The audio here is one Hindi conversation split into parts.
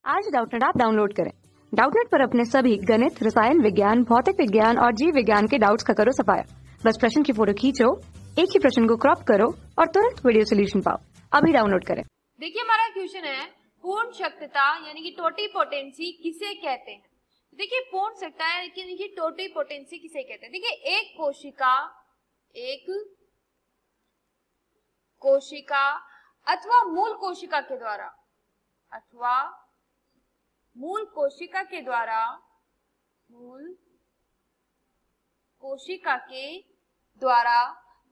आज डाउटनेट ऐप डाउनलोड करें। डाउटनेट पर अपने सभी गणित, रसायन विज्ञान, भौतिक विज्ञान और जीव विज्ञान के डाउट्स का करो सफाया। बस प्रश्न की फोटो खींचो, एक ही प्रश्न को क्रॉप करो और तुरंत वीडियो सोल्यूशन पाओ। अभी डाउनलोड करें। देखिए हमारा क्वेश्चन है पूर्ण शक्तता यानी कि टोटी पोटेंसी किसे कहते हैं। देखिए पूर्ण शक्तता यानी कि टोटी पोटेंसी किसे कहते हैं। देखिए एक कोशिका अथवा मूल कोशिका के द्वारा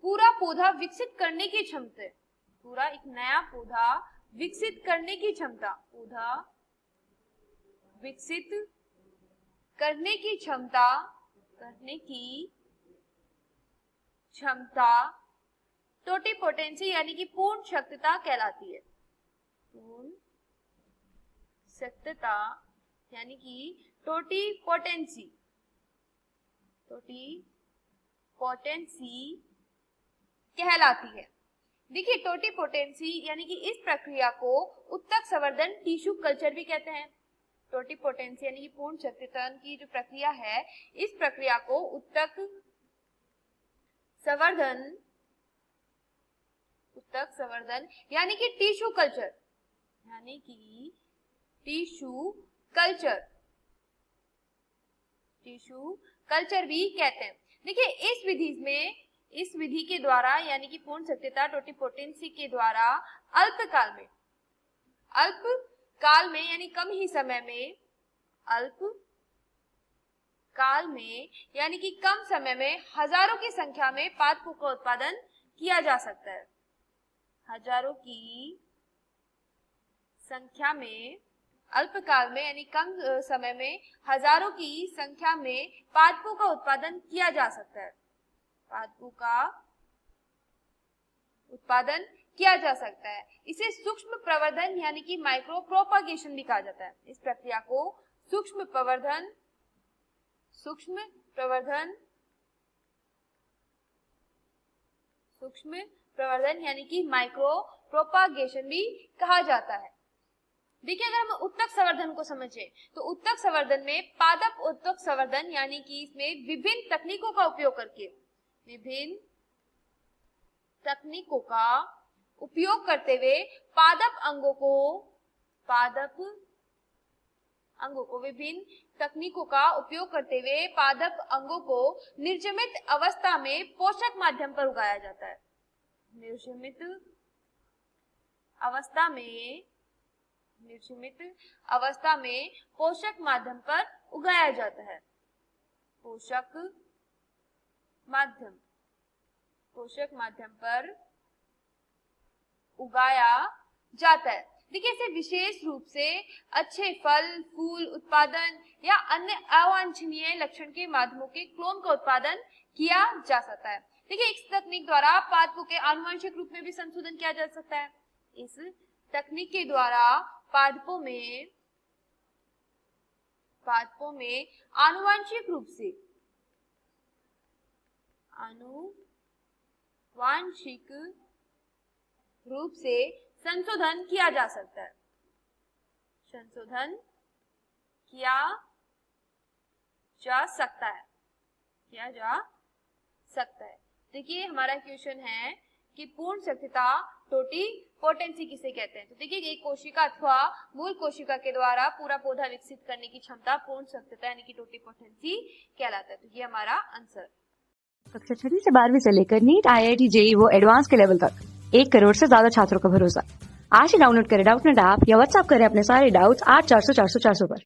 पूरा पौधा विकसित करने की क्षमता, पूरा एक नया पौधा विकसित करने की क्षमता, पौधा विकसित करने की क्षमता टोटी पोटेंसी यानी कि पूर्ण शक्तता कहलाती है। पूर्ण शक्तता यानी कि टोटी पोटेंसी कहलाती है। देखिए टोटी पोटेंसी यानी कि इस प्रक्रिया को उत्तक संवर्धन टिश्यू कल्चर भी कहते हैं। टोटी पोटेंसी यानी कि पूर्ण शक्तता की जो प्रक्रिया है, इस प्रक्रिया को उत्तक संवर्धन यानी कि टिश्यू कल्चर भी कहते हैं। देखिए इस विधि के द्वारा यानी कि पूर्ण शक्तता टोटी पोटेंसी के द्वारा अल्पकाल में यानी कम ही समय में, यानी कि कम समय में हजारों की संख्या में पादपों का उत्पादन किया जा सकता है। हजारों की संख्या में अल्पकाल में यानी कम समय में हजारों की संख्या में पादपों का उत्पादन किया जा सकता है। पादपों का उत्पादन किया जा सकता है। इसे सूक्ष्म प्रवर्धन यानी कि माइक्रो प्रोपागेशन भी कहा जाता है। इस प्रक्रिया को सूक्ष्म प्रवर्धन यानी कि माइक्रो प्रोपागेशन भी कहा जाता है। देखिए अगर हम उत्तक संवर्धन को समझें तो उत्तक संवर्धन में पादप उत्तक संवर्धन यानी कि इसमें विभिन्न तकनीकों का उपयोग करते हुए पादप अंगों को निर्जमित अवस्था में पोषक माध्यम पर उगाया जाता है। निर्जमित अवस्था में पोषक माध्यम पर उगाया जाता है। पोषक माध्यम पर उगाया जाता है। देखिए इसे विशेष रूप से अच्छे फल, फूल उत्पादन या अन्य अवांछनीय लक्षण के माध्यमों के क्लोन का उत्पादन किया जा सकता है। देखिए इस तकनीक द्वारा पादपों के आनुवंशिक रूप में भी संशोधन किया जा सकता है। इस तकनीक के द्वारा पादपों में आनुवंशिक रूप से संशोधन किया जा सकता है। देखिए हमारा क्वेश्चन है कि पूर्ण शक्तता टोटी पोटेंसी किसे कहते हैं। तो देखिए एक कोशिका अथवा मूल कोशिका के द्वारा पूरा पौधा विकसित करने की क्षमता पूर्ण शक्तता यानी कि टोटी पोटेंसी कहलाता है। तो ये हमारा आंसर। कक्षा 6 से 12वीं से लेकर नीट, IIT, JEE वो एडवांस के लेवल तक 1 करोड़ से ज्यादा छात्रों का भरोसा। आज ही डाउनलोड करें डाउटनेट ऐप या व्हाट्सएप करें अपने सारे डाउट्स 8400 400 400 पर।